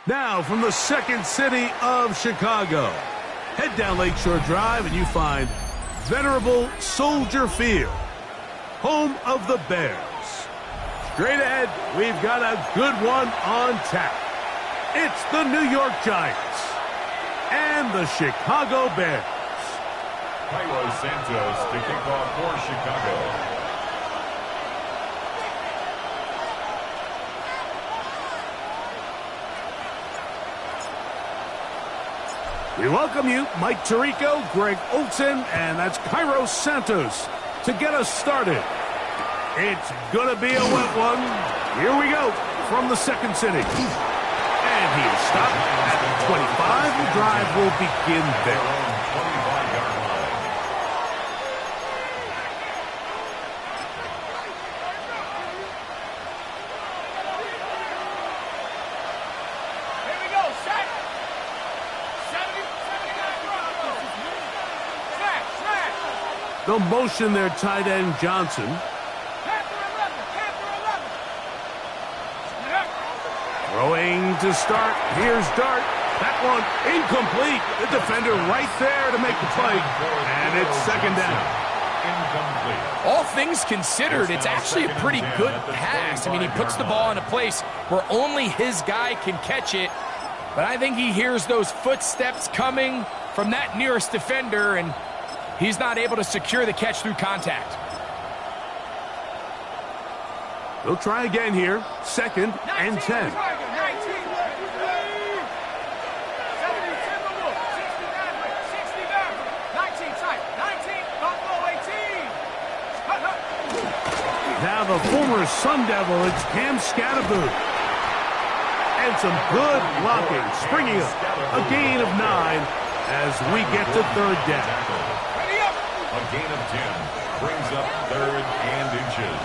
Now, from the second city of Chicago, head down Lakeshore Drive and you find venerable Soldier Field, home of the Bears. Straight ahead, we've got a good one on tap. It's the New York Giants and the Chicago Bears. Cairo Santos to kick off for Chicago. We welcome you, Mike Tirico, Greg Olson, and that's Cairo Santos to get us started. It's going to be a wet one. Here we go from the second city. And he is stopped at the 25. The drive will begin there. They'll motion their tight end, Johnson. Throwing to start. Here's Dart. That one incomplete. The defender right there to make the play. And it's second down. Incomplete. All things considered, it's actually a pretty good pass. I mean, he puts the ball in a place where only his guy can catch it. But I think he hears those footsteps coming from that nearest defender, and he's not able to secure the catch through contact. They'll try again here. Second and 10. Now the former Sun Devil, it's Cam Scatterboot. And some good blocking, springing up. A gain of 9 as we get to third down. A gain of 10 brings up third and inches.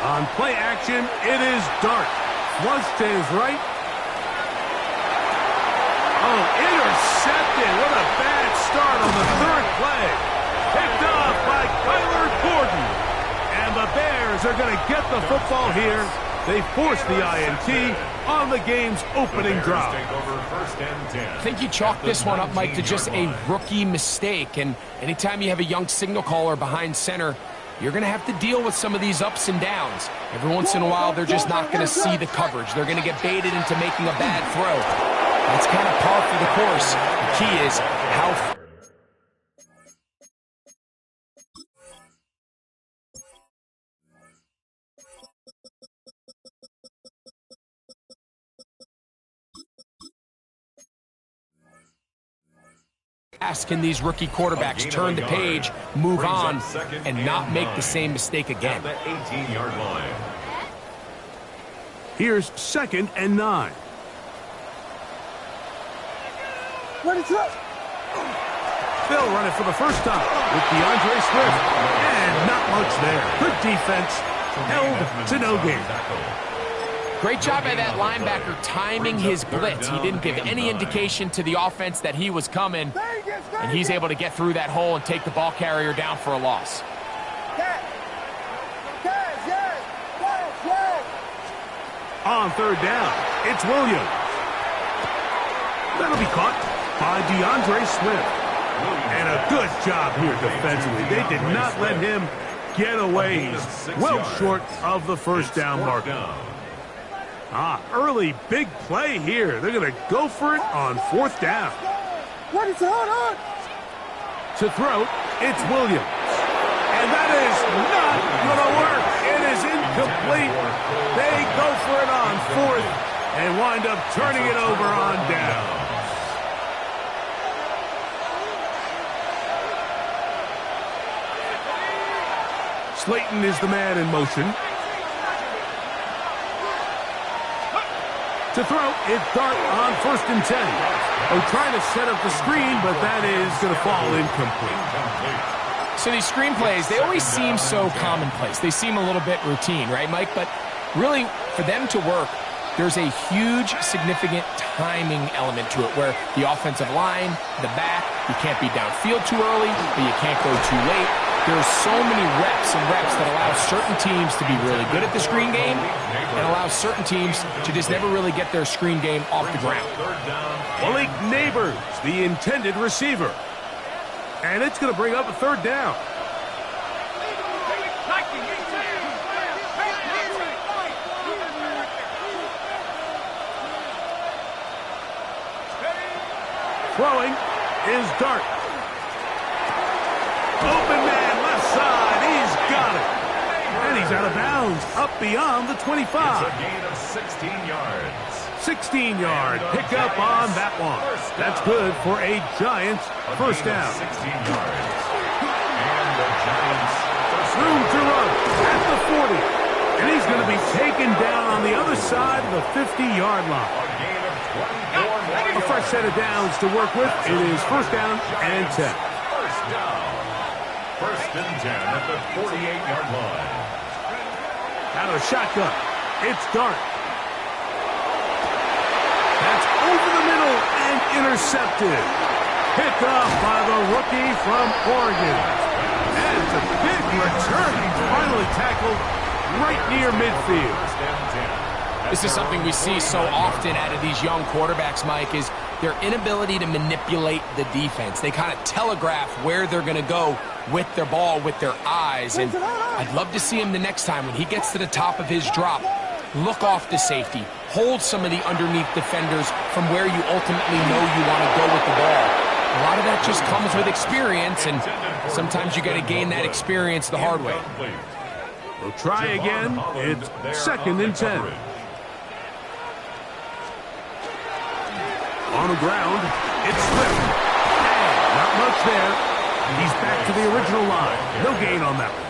On play action, it is Dart. Flush to his right. Oh, intercepted. What a bad start on the third play. Picked off by Kyler Gordon. And the Bears are going to get the football here. They force the INT on the game's opening drive. I think you chalk this one up, Mike, to just a rookie mistake. And anytime you have a young signal caller behind center, you're going to have to deal with some of these ups and downs. Every once in a while, they're just not going to see the coverage. They're going to get baited into making a bad throw. That's kind of par for the course. The key is how... Can these rookie quarterbacks turn the page, move on, and not make the same mistake again? At the 18-yard line. Here's second and 9. They'll run it for the first time with DeAndre Swift. And not much there. Good defense. Held to no gain. Great job by that linebacker timing his blitz. He didn't give any indication to the offense that he was coming, and he's able to get through that hole and take the ball carrier down for a loss. On third down, it's Williams. That'll be caught by DeAndre Swift. And a good job here defensively. They did not let him get away. He's well short of the first down mark. Early big play here. They're going to go for it on fourth down. To throw, it's Williams. And that is not going to work. It is incomplete. They go for it on fourth and wind up turning it over on down. Slayton is the man in motion. To throw, it's Dart on first and 10. Oh, trying to set up the screen, but that is going to fall incomplete. So these screen plays, they always seem so commonplace. They seem a little bit routine, right, Mike? But really, for them to work, there's a huge, significant timing element to it where the offensive line, the back, you can't be downfield too early, but you can't go too late. There's so many reps and reps that allow certain teams to be really good at the screen game and allow certain teams to just never really get their screen game off the ground. Malik Neighbors, the intended receiver. And it's going to bring up a third down. Throwing is Dart. Open man, left side. He's got it. And he's out of bounds, up beyond the 25. It's a gain of 16 yards. 16-yard pickup on that one. That's good for a Giants first down. 16 yards. And the Giants Room to run at the 40. And he's going to be taken down on the other side of the 50-yard line. a gain of 24 more A fresh set of downs to work with. It is first down and 10. First down. First and 10 at the 48-yard line. Out of shotgun. It's Dart. That's over the middle and intercepted. Picked up by the rookie from Oregon. And it's a big return. He's finally tackled right near midfield. First and 10. This is something we see so often out of these young quarterbacks, Mike, is their inability to manipulate the defense. They kind of telegraph where they're going to go with their ball, with their eyes. And I'd love to see him the next time when he gets to the top of his drop. Look off the safety. Hold some of the underneath defenders from where you ultimately know you want to go with the ball. A lot of that just comes with experience, and sometimes you got to gain that experience the hard way. We'll try again. It's second and 10. On the ground, it's Swift. Not much there. He's back to the original line. No gain on that one.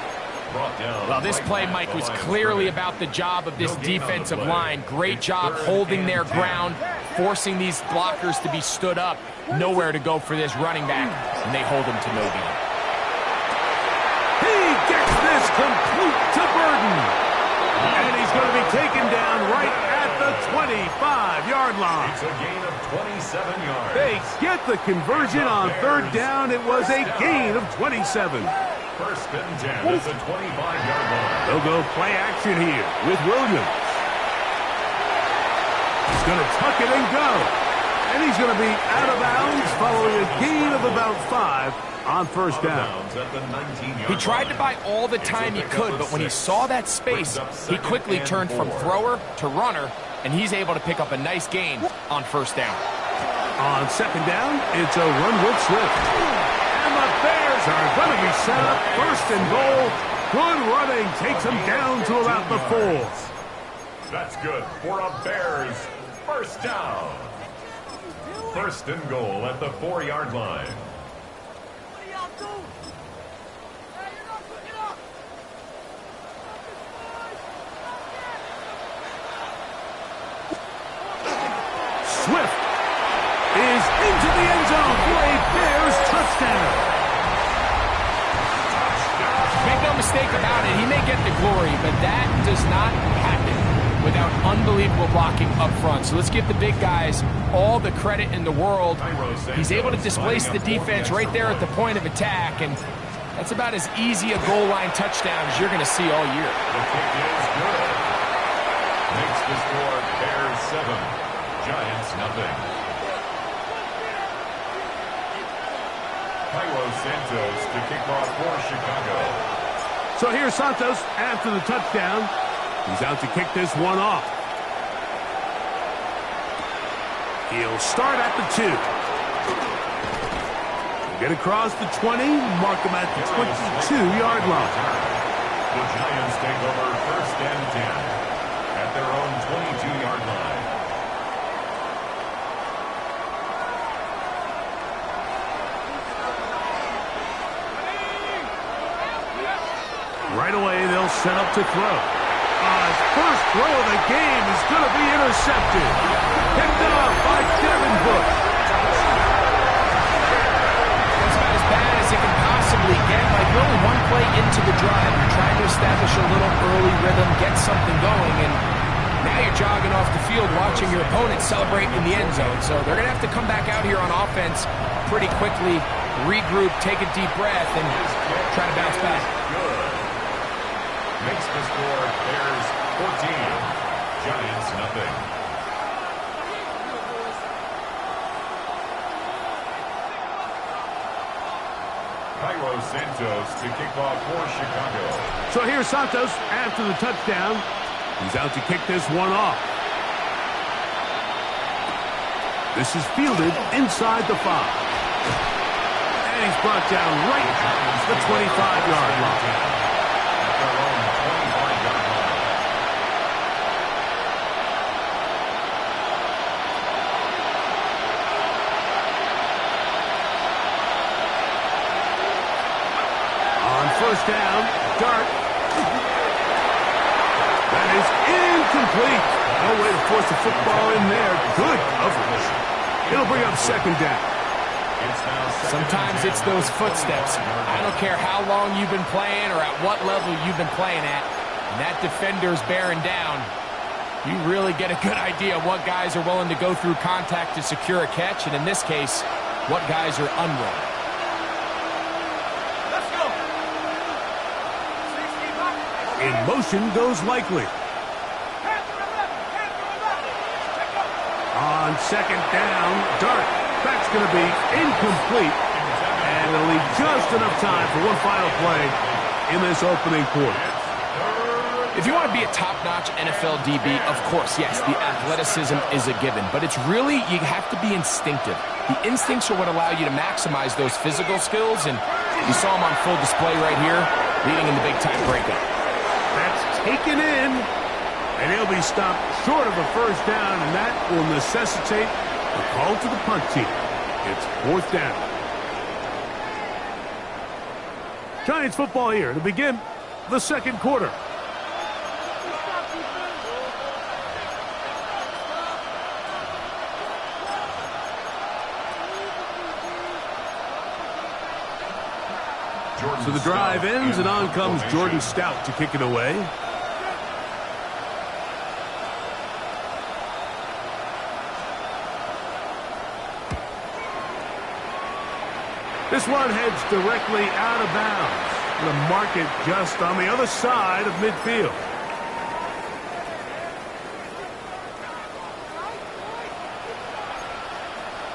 Well, this play, Mike, was clearly about the job of this defensive line. Great job holding their ground, forcing these blockers to be stood up. Nowhere to go for this running back, and they hold him to no gain. He gets this complete to Burden. And he's going to be taken down right at the 25-yard line. It's a gain of 27 yards. They get the conversion on third down. It was a gain of 27. First and 10 at the 25-yard line. They'll go play action here with Williams. He's going to tuck it and go. And he's going to be out of bounds following a gain of about 5 on first down. He tried to buy all the time he could, but when he saw that space, he quickly turned from thrower to runner, and he's able to pick up a nice gain on first down. On second down, it's a run with Swift. And the Bears are going to be set up first and goal. Good running takes them down to about the 4. That's good for a Bears first down. First and goal at the 4-yard line. Swift is into the end zone for a Bears touchdown. Make no mistake about it, he may get the glory, but that does not happen without unbelievable blocking up front. So let's give the big guys all the credit in the world. He's able to displace the defense right there at the point of attack, and that's about as easy a goal line touchdown as you're going to see all year. The kick is good. Makes the score Bears 7, Giants nothing. Cairo Santos to kick off for Chicago. So here's Santos after the touchdown. He's out to kick this one off. He'll start at the 2. Get across the 20, mark him at the 22-yard line. The Giants take over first and 10 at their own 22-yard line. Right away, they'll set up to throw. His first throw of the game is going to be intercepted. Picked off by Devin Bush. That's about as bad as it can possibly get. Like, really one play into the drive, you're trying to establish a little early rhythm, get something going, and now you're jogging off the field watching your opponent celebrate in the end zone. So they're going to have to come back out here on offense pretty quickly regroup, take a deep breath, and try to bounce back. Good. Makes the score Bears 14, Giants nothing. Cairo Santos to kick off for Chicago. So here's Santos after the touchdown. He's out to kick this one off. This is fielded inside the 5. And he's brought down right at the 25-yard line. At their own 25-yard line. On first down, Dart. That is incomplete. No way to force the football in there. Good coverage. It'll bring up second down. Sometimes it's those footsteps. I don't care how long you've been playing or at what level you've been playing at. And that defender's bearing down. You really get a good idea of what guys are willing to go through contact to secure a catch, and in this case, what guys are unwilling. In motion goes Likely. On second down, Dart. That's going to be incomplete. And it'll leave just enough time for one final play in this opening quarter. If you want to be a top-notch NFL DB, of course, yes, the athleticism is a given. But it's really, you have to be instinctive. The instincts are what allow you to maximize those physical skills. And you saw him on full display right here, leading in the big-time breakup. That's taken in, and he'll be stopped short of a first down, and that will necessitate a call to the punt team. It's fourth down. Giants football here to begin the second quarter. So the drive ends, and on comes Jordan Stout to kick it away. This one heads directly out of bounds. The market just on the other side of midfield.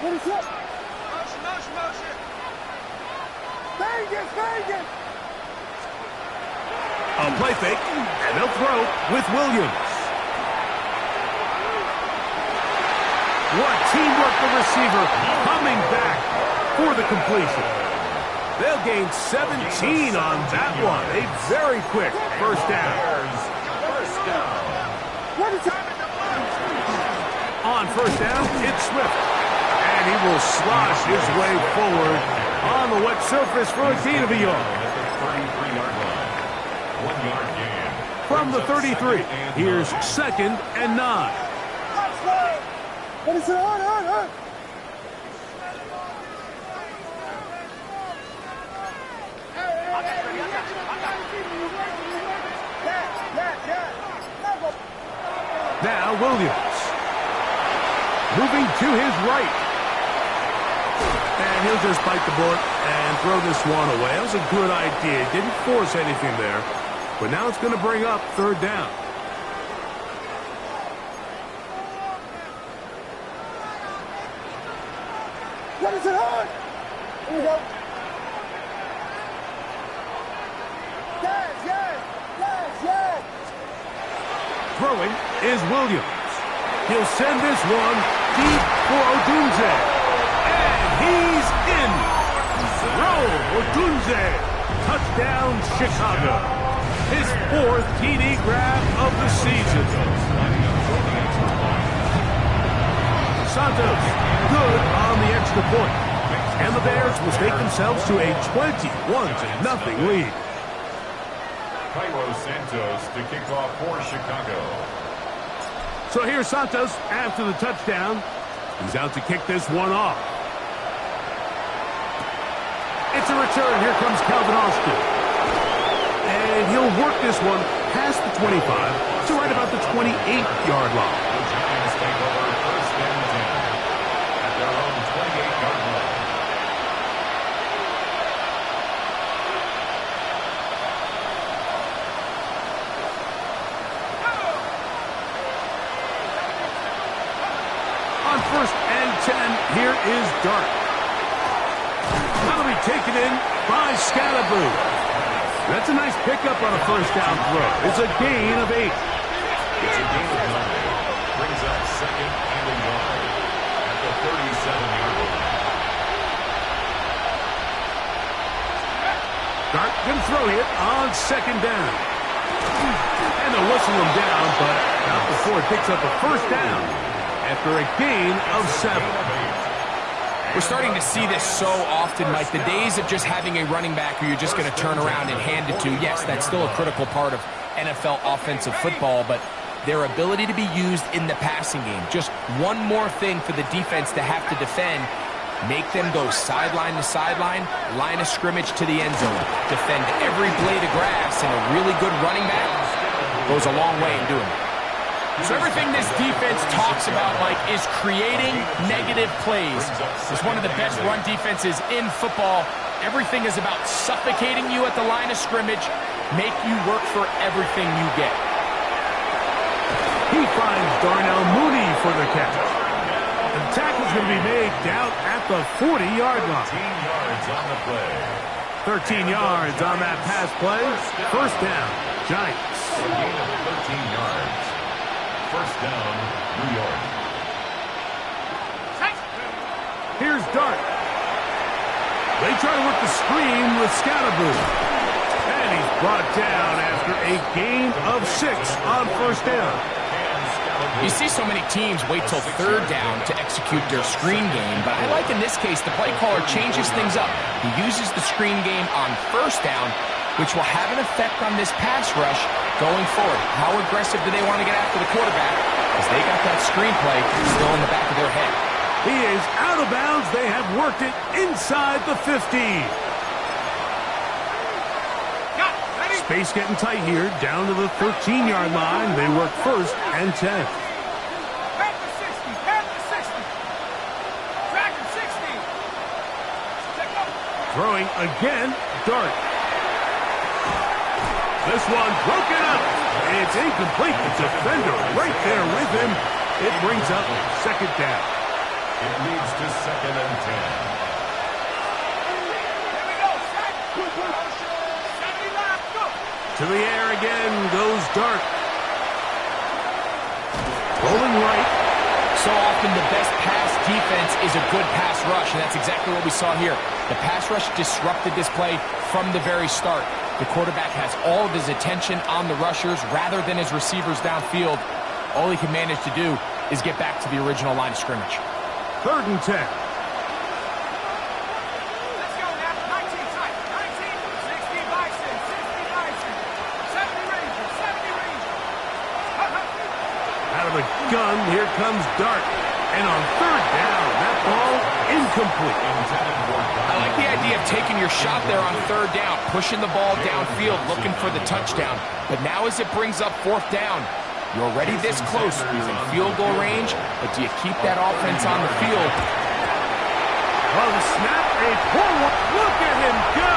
What is it? Motion. Vegas. A play fake, and they'll throw with Williams. What teamwork, the receiver coming back for the completion. They'll gain 17 on that one. A very quick first down. On first down, it's Swift. And he will slosh his way forward on the wet surface for a gain of a yard. From the 33, here's second and 9. What is it on? Now Williams. Moving to his right. And he'll just bite the bullet and throw this one away. That was a good idea. Didn't force anything there. But now it's going to bring up third down. What is it on? Here we go. Yes. Throwing is Williams. He'll send this one deep for Odunze. And he's in. Throw Odunze. Touchdown Chicago. His fourth TD grab of the season. Santos good on the extra point. And the Bears will take themselves to a 21-0 lead. Cairo Santos to kick off for Chicago. So here's Santos after the touchdown. He's out to kick this one off. It's a return. Here comes Calvin Austin. And he'll work this one past the 25 to right about the 28-yard line. The Giants take over first and 10 at their own 28-yard line. Dart. That'll be taken in by Scalaboo. That's a nice pickup on a first down throw. It's a gain of 8. It's a gain of 9. Brings up second and a yard at the 37-yard line. Dart can throw it on second down. And they'll whistle him down, but not before it picks up a first down after a gain of 7. We're starting to see this so often, Mike. The days of just having a running back who you're just going to turn around and hand it to, yes, that's still a critical part of NFL offensive football, but their ability to be used in the passing game. Just one more thing for the defense to have to defend. Make them go sideline to sideline, line of scrimmage to the end zone. Defend every blade of grass, and a really good running back goes a long way in doing it. So everything this defense talks about, Mike, is creating negative plays. It's one of the best run defenses in football. Everything is about suffocating you at the line of scrimmage, make you work for everything you get. He finds Darnell Mooney for the catch. The tackle's going to be made down at the 40-yard line. 13 yards on the play. 13 yards on that pass play. First down, Giants. A gain of 13 yards. First down, New York. Here's Dart. They try to work the screen with Scalaboo. And he's brought down after a gain of 6 on first down. You see so many teams wait till third down to execute their screen game, but I like in this case the play caller changes things up. He uses the screen game on first down, which will have an effect on this pass rush going forward. How aggressive do they want to get after the quarterback? Because they got that screenplay still in the back of their head. He is out of bounds. They have worked it inside the 15. Space getting tight here, down to the 13-yard line. They work first and 10. Back to 60. Back to 60. Back to 60. Throwing again, Dart. This one broken up. It's incomplete. The defender right there with him. It brings up second down. It leads to second and 10. To the air again goes Dart. Rolling right. So often the best pass defense is a good pass rush, and that's exactly what we saw here. The pass rush disrupted this play from the very start. The quarterback has all of his attention on the rushers rather than his receivers downfield. All he can manage to do is get back to the original line of scrimmage. Third and 10. The gun, here comes Dart. And on third down, that ball incomplete. I like the idea of taking your shot there on third down, pushing the ball downfield, looking for the touchdown. But now as it brings up fourth down, you're already this close. You're in field goal range, but do you keep that offense on the field? Oh, the snap, a poor one. Look at him go.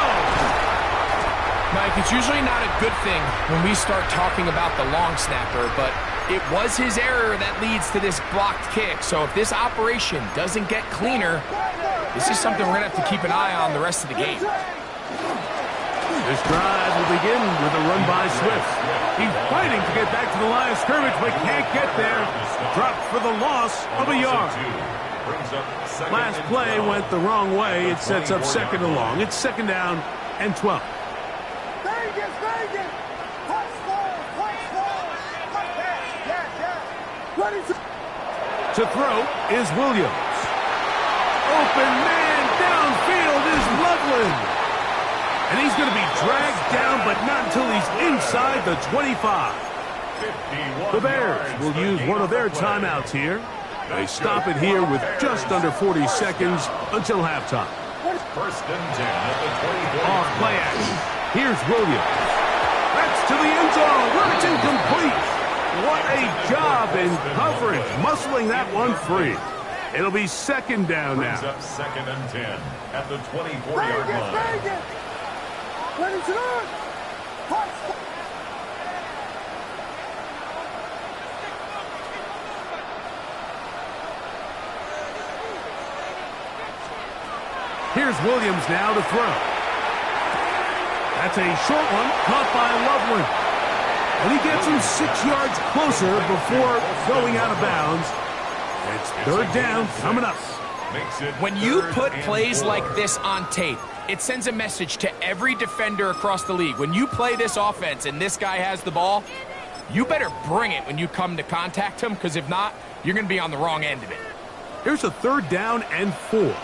Mike, it's usually not a good thing when we start talking about the long snapper, but it was his error that leads to this blocked kick. So if this operation doesn't get cleaner, this is something we're going to have to keep an eye on the rest of the game. This drive will begin with a run by Swift. He's fighting to get back to the line of scrimmage, but can't get there. Dropped for the loss of a yard. Last play went the wrong way. It sets up second and long. It's second down and 12. To throw is Williams. Open man downfield is Loveland. And he's going to be dragged down, but not until he's inside the 25. The Bears will use one of their timeouts here. They stop it here with just under 40 seconds until halftime. First and 10 at the 24. Off play action. Here's Williams. That's to the end zone where it's incomplete. What a job in coverage, muscling that one free. It'll be second down now. Brings up second and 10 at the 24-yard line. What is it on? Here's Williams now to throw. That's a short one, caught by Loveland. And he gets him 6 yards closer before going out of bounds. It's third down coming up. When you put plays like this on tape, it sends a message to every defender across the league. When you play this offense and this guy has the ball, you better bring it when you come to contact him, because if not, you're going to be on the wrong end of it. Here's a third down and 4.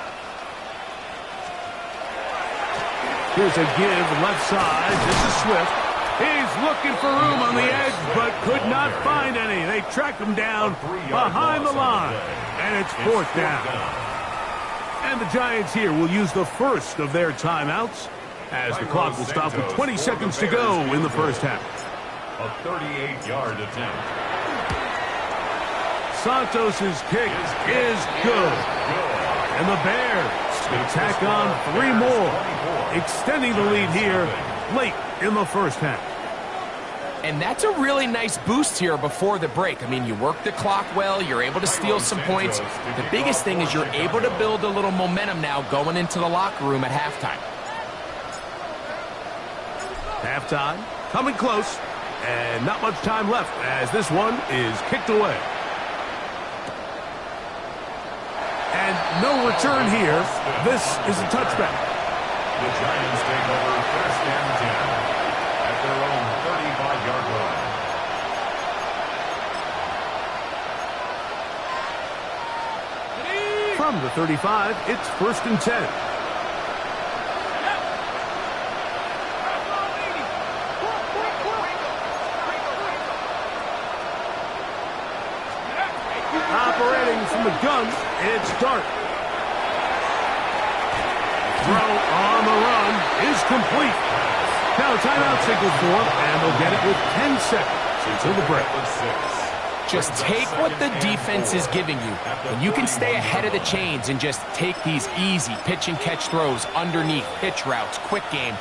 Here's a give left side. This is Swift. He's looking for room on the edge, but could not find any. They track him down behind the line, and it's fourth down. And the Giants here will use the first of their timeouts as the clock will stop with 20 seconds to go in the first half. A 38-yard attempt. Santos' kick is good. And the Bears will tack on 3 more, extending the lead here late in the first half. And that's a really nice boost here before the break. I mean, you work the clock well, you're able to steal some points. The biggest thing is you're able to build a little momentum now going into the locker room at halftime. Halftime coming close, and not much time left as this one is kicked away. And no return here. This is a touchback. The Giants take over first and 10 at their own 35-yard line. From the 35, it's first and 10. Operating from the gun, it's Dart. Throw on the run is complete. Now timeout signal for him, and they'll get it with 10 seconds until the break. Just take what the defense is giving you, and you can stay ahead of the chains and just take these easy pitch and catch throws underneath, pitch routes, quick game.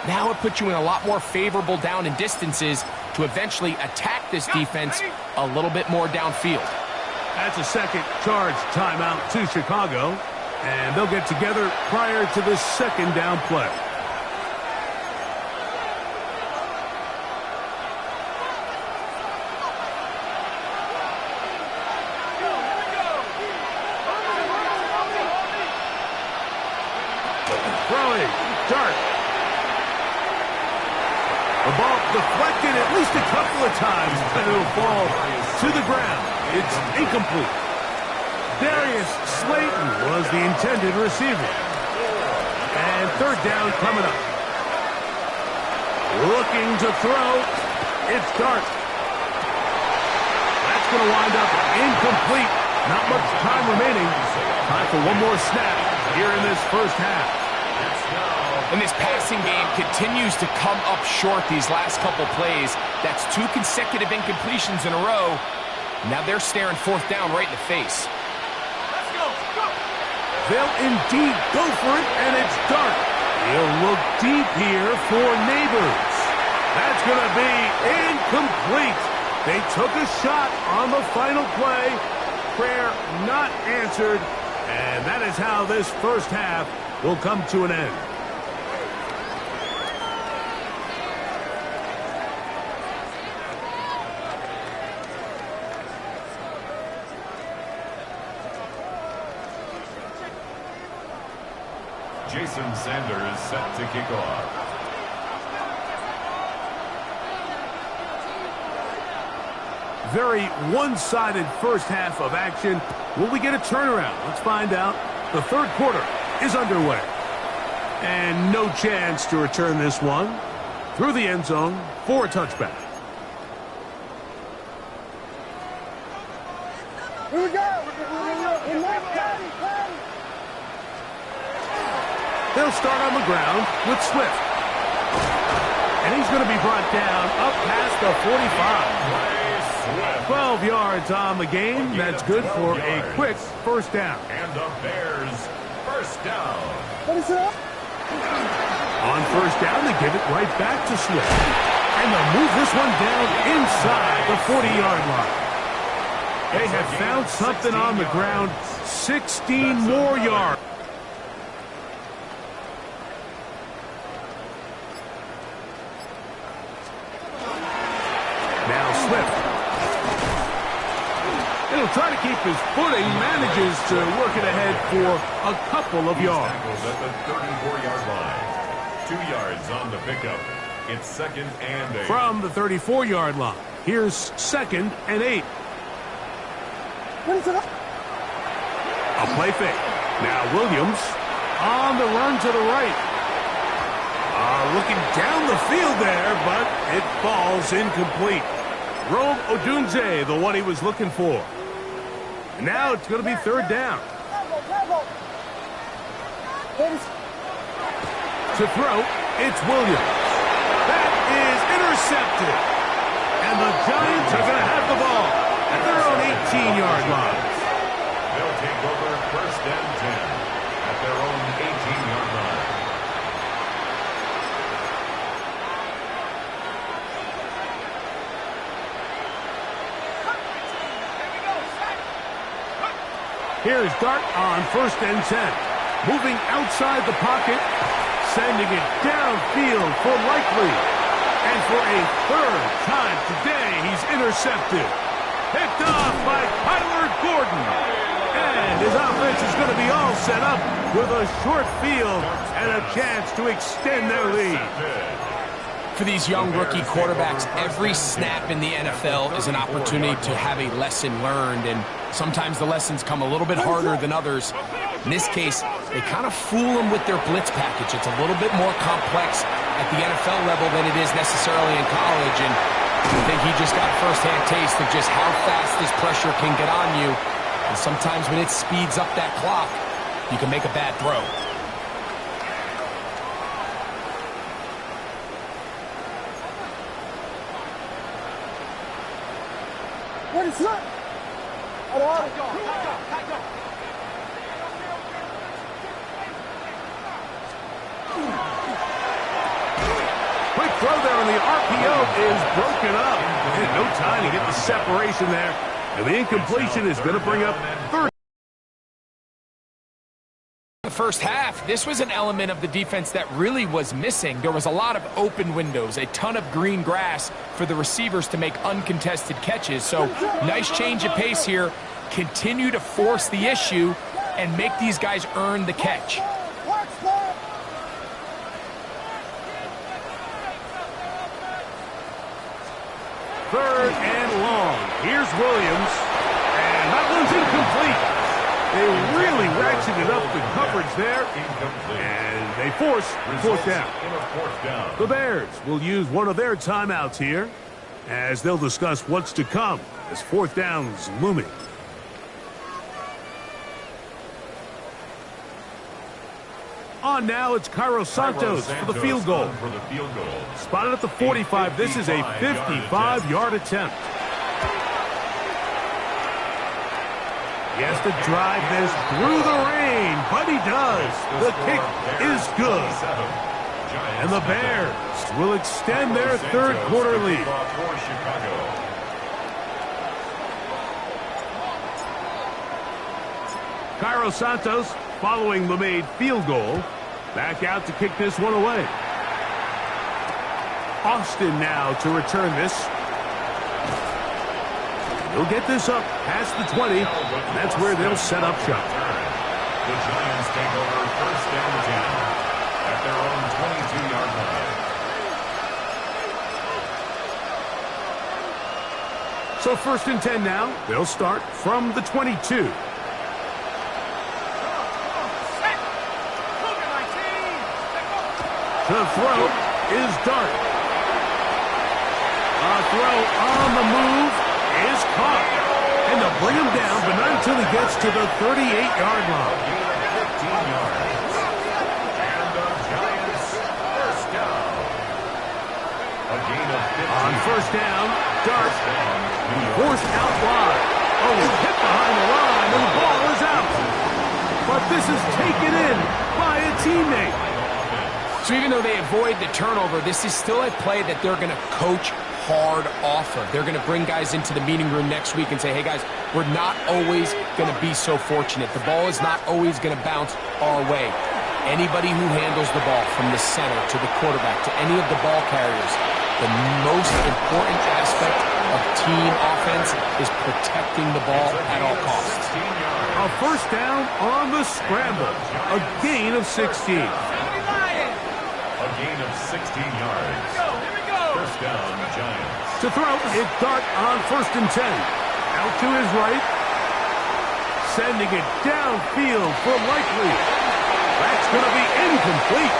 Now it puts you in a lot more favorable down and distances to eventually attack this defense a little bit more downfield. That's a second charge timeout to Chicago, and they'll get together prior to this second down play. Throwing, Dart. The ball deflected at least a couple of times, and it'll fall to the ground. It's incomplete. Darius Slayton was the intended receiver. And third down coming up. Looking to throw. It's Dart. That's going to wind up incomplete. Not much time remaining. Time for one more snap here in this first half. And this passing game continues to come up short these last couple plays. That's 2 consecutive incompletions in a row. Now they're staring fourth down right in the face. Let's go. They'll indeed go for it, and it's Dart. He'll look deep here for Neighbors. That's going to be incomplete. They took a shot on the final play. Prayer not answered, and that is how this first half will come to an end. Jason Sanders set to kick off. Very one-sided first half of action. Will we get a turnaround? Let's find out. The third quarter is underway. And no chance to return this one through the end zone for a touchback. Here we go. They'll start on the ground with Swift. And he's going to be brought down up past the 45. 12 yards on the game. That's good for a quick first down. And the Bears first down. What is it? On first down, they give it right back to Swift. And they'll move this one down inside the 40-yard line. They have found something on the ground. 16 more yards. Swift. He'll try to keep his footing, manages to work it ahead for a couple of yards. Tackles at the 34-yard line. 2 yards on the pickup. It's 2nd and 8. From the 34-yard line, here's 2nd and 8. A play fake. Now Williams on the run to the right. Looking down the field there, but it falls incomplete. Rome Odunze, the one he was looking for. And now it's going to be 3rd down. To throw, it's Williams. That is intercepted. And the Giants are going to have the ball at their own 18-yard line. They'll take over 1st and 10 at their own 18-yard line. Here's Dart on 1st and 10. Moving outside the pocket, sending it downfield for Likely. And for a 3rd time today, he's intercepted. Picked off by Kyler Gordon. And his offense is going to be all set up with a short field and a chance to extend their lead. For these young rookie quarterbacks, every snap in the NFL is an opportunity to have a lesson learned, and sometimes the lessons come a little bit harder than others. In this case, they kind of fool them with their blitz package. It's a little bit more complex at the NFL level than it is necessarily in college, and I think he just got a first-hand taste of just how fast this pressure can get on you. And sometimes when it speeds up that clock, you can make a bad throw. What is that? Quick throw there, and the RPO is broken up. And no time to get the separation there. And the incompletion is going to bring up 3rd. The first half, this was an element of the defense that really was missing. There was a lot of open windows, a ton of green grass for the receivers to make uncontested catches. So nice change of pace here. Continue to force the issue and make these guys earn the catch. 3rd and long. Here's Williams. And that one's incomplete. They really ratcheted up the coverage there. And they force 4th down. The Bears will use one of their timeouts here as they'll discuss what's to come as 4th down's looming. On now, it's Cairo Santos for the field goal. Spotted at the 45. This is a 55-yard attempt. He has to drive this through the rain, but he does. The kick is good. And the Bears will extend their 3rd quarter lead. Cairo Santos, following the made field goal, back out to kick this one away. Austin now to return this. He'll get this up past the 20. That's where they'll set up shop. The Giants take over 1st and 10 at their own 22-yard line. So 1st and 10 now. They'll start from the 22. The throw is Dart. A throw on the move is caught. And they'll bring him down, but not until he gets to the 38-yard line. 15 yards. And the Giants 1st down. A gain of 15. On 1st down, Dart forced out wide. Oh, he's hit behind the line, and the ball is out. But this is taken in by a teammate. So even though they avoid the turnover, this is still a play that they're going to coach hard off of. They're going to bring guys into the meeting room next week and say, hey guys, we're not always going to be so fortunate. The ball is not always going to bounce our way. Anybody who handles the ball from the center to the quarterback to any of the ball carriers, the most important aspect of team offense is protecting the ball at all costs. A first down on the scramble. A gain of 16. A gain of 16 yards. First down, Giants. To throw, it's Dart on 1st and 10. Out to his right. Sending it downfield for Likely. That's going to be incomplete.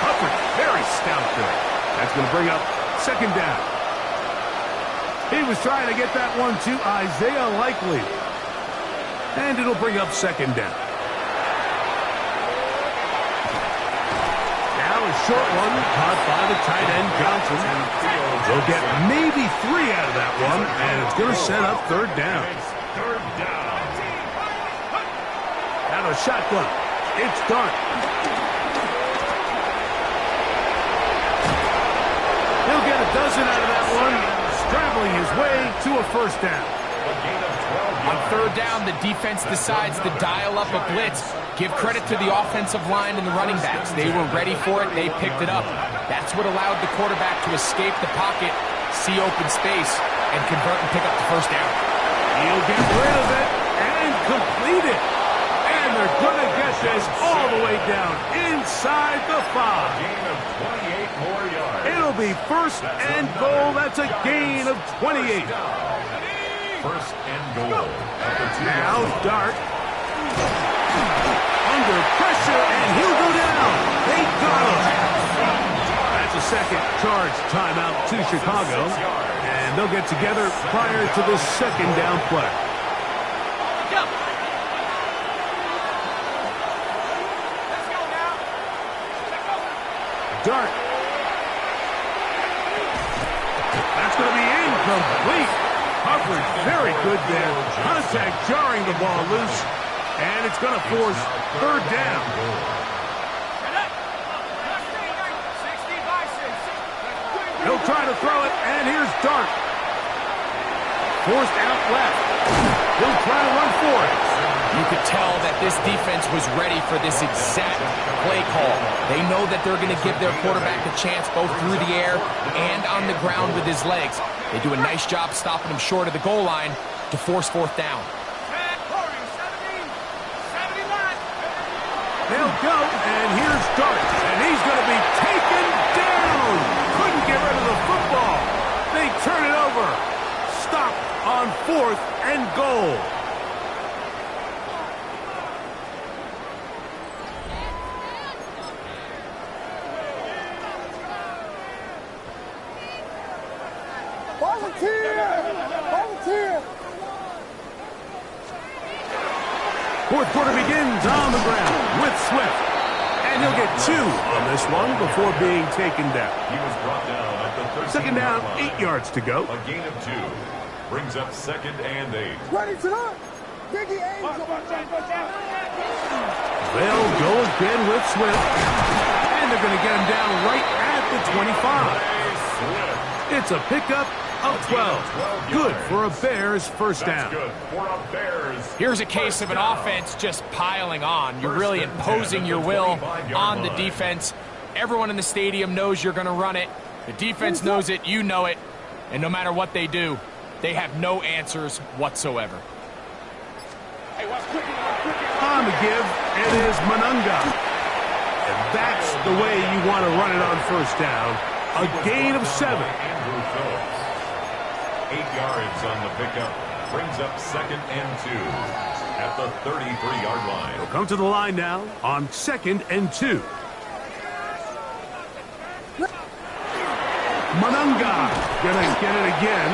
Hubbard, very stout there. That's going to bring up 2nd down. He was trying to get that one to Isaiah Likely. And it'll bring up 2nd down. Now a short one caught by the tight end Johnson. They'll get maybe 3 out of that one, and it's going to set up 3rd down. Third down. Now a shotgun. It's Dart. He'll get a dozen out of that one, scrambling his way to a 1st down. On 3rd down, the defense decides to dial up a blitz. Give credit to the offensive line and the running backs. They were ready for it. They picked it up. That's what allowed the quarterback to escape the pocket, see open space, and convert and pick up the 1st down. He'll get rid of it and complete it. And they're going to get this all the way down inside the 5. Gain of 28 more yards. It'll be 1st and goal. That's a gain of 28. 1st and goal. Now Dart. Under pressure, and he'll go down. They got him. That's a 2nd charge timeout to Chicago. And they'll get together prior to the 2nd down play. Dart. That's going to be incomplete. Hubbard, very good there. Contact jarring the ball loose. And it's going to force 3rd down. He'll try to throw it, and here's Dart. Forced out left. He'll try to run for it. You could tell that this defense was ready for this exact play call. They know that they're going to give their quarterback a chance both through the air and on the ground with his legs. They do a nice job stopping him short of the goal line to force 4th down. They'll go, and here's Dart, and he's going to be taken down. Couldn't get rid of the football. They turn it over. Stop on 4th and goal. Volunteer! 4th quarter begins on the ground with Swift. And he'll get 2 on this one before being taken down. He was brought down at the 2nd down, 8 yards to go. A gain of 2. Brings up 2nd and 8. Ready to look! Biggie Angel! They'll go again with Swift. And they're going to get him down right at the 25. It's a pickup of 12. Good for a Bears 1st down. Good for a Bears. Here's a case of an offense just piling on. You're really imposing your will on the defense. Everyone in the stadium knows you're going to run it. The defense knows it, you know it. And no matter what they do, they have no answers whatsoever. On the give, it is Manunga. And that's the way you want to run it on 1st down. A gain of 7. 8 yards on the pickup. Brings up 2nd and 2 at the 33-yard line. They'll come to the line now on 2nd and 2. Manunga gonna get it again.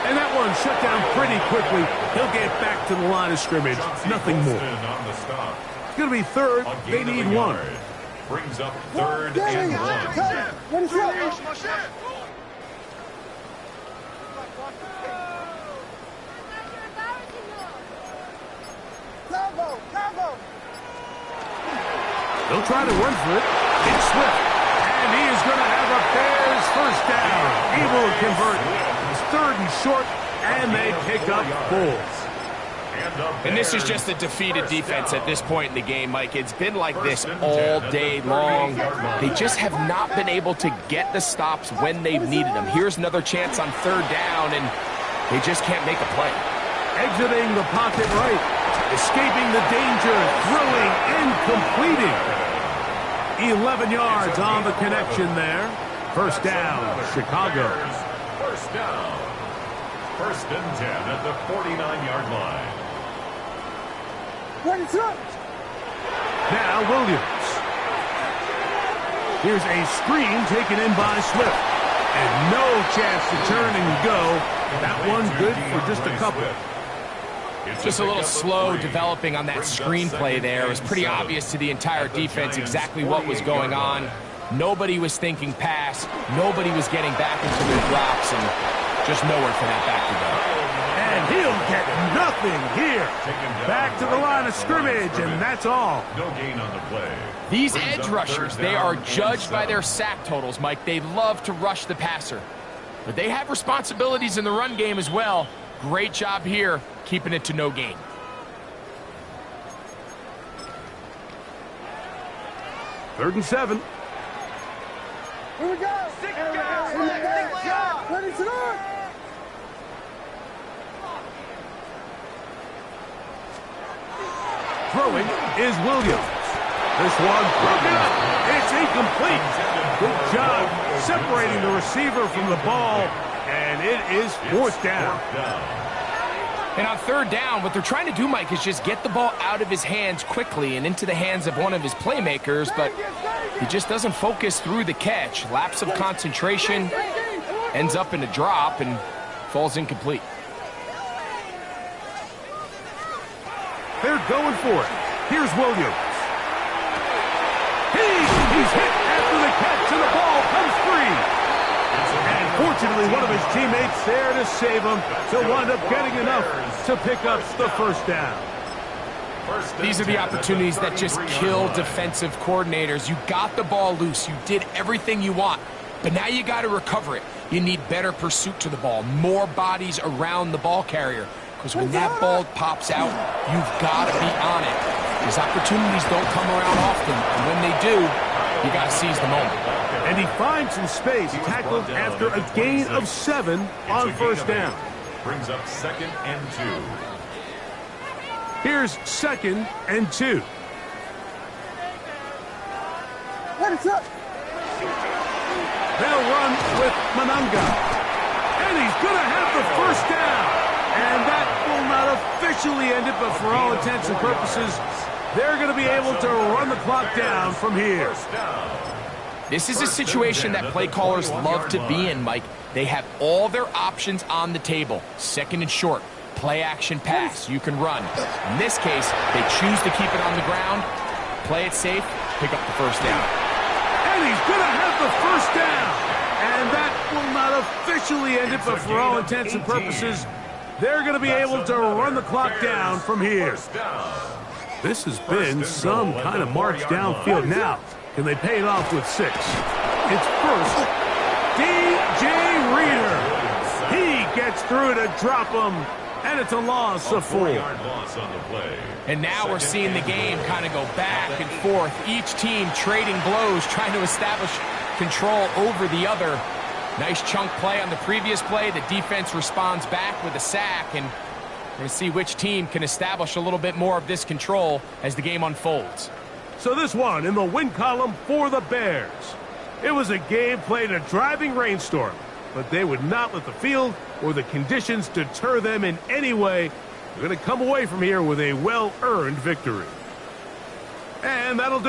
And that one shut down pretty quickly. He'll get back to the line of scrimmage. Nothing more. It's going to be 3rd. They need 1. Brings up 3rd and 1. What is that? Combo! They'll try to run for it. It's Swift. And he is going to have a Bears 1st down. Able to convert. It's 3rd and short. And they pick up 4. And this is just a defeated defense at this point in the game, Mike. It's been like this all day long. They just have not been able to get the stops when they've needed them. Here's another chance on 3rd down, and They just can't make a play. Exiting the pocket right. Escaping the danger, throwing and completing. 11 yards on the connection there. First down, Chicago. First down. First and 10 at the 49-yard line. Now Williams. Here's a screen taken in by Swift. And no chance to turn and go. That one good for just a couple. Just a little slow developing on that screenplay there. It was pretty obvious to the entire defense exactly what was going on. Nobody was thinking pass. Nobody was getting back into their drops, and just nowhere for that back to go. And he'll get nothing here. Back to the line of scrimmage, and that's all. No gain on the play. These edge rushers, they are judged by their sack totals, Mike. They love to rush the passer. But they have responsibilities in the run game as well. Great job here, keeping it to no gain. Third and 7. Here we go. Ready to run. Throwing is Williams. This one broken up. It's incomplete. Good job separating the receiver from the ball, and it is fourth down. And on third down, what they're trying to do, Mike, is just get the ball out of his hands quickly and into the hands of one of his playmakers, but he just doesn't focus through the catch. Lapse of concentration, ends up in a drop, and falls incomplete. They're going for it. Here's Williams. He's hit after the catch, and the ball comes free. And fortunately, one of his teammates there to save him. He'll wind up getting enough to pick up the first down. These are the opportunities that just kill defensive coordinators. You got the ball loose. You did everything you want. But now you got to recover it. You need better pursuit to the ball, more bodies around the ball carrier. Because when that ball pops out, you've got to be on it. These opportunities don't come around often. And when they do, you got to seize the moment. And he finds some space, tackled after a gain of 7 on first down. Brings up 2nd and 2. Here's 2nd and 2. They'll run with Mananga. And he's going to have the first down. And that will not officially end it, but for all intents and purposes, they're going to be able to run the clock down from here. This is a situation that play callers love to be in, Mike. They have all their options on the table. Second and short, play action pass, you can run. In this case, they choose to keep it on the ground, play it safe, pick up the first down. And he's going to have the first down. And that will not officially end it, but for all intents and purposes, they're going to be able to run the clock down from here. This has been some kind of march downfield. Now, can they pay it off with 6? It's first, DJ Reader. He gets through to drop him, and it's a loss of 4. And now we're seeing the game kind of go back and forth. Each team trading blows, trying to establish control over the other. Nice chunk play on the previous play. The defense responds back with a sack, and we're going to see which team can establish a little bit more of this control as the game unfolds. So this one in the win column for the Bears. It was a game played in a driving rainstorm, but they would not let the field or the conditions deter them in any way. They're going to come away from here with a well-earned victory. And that'll do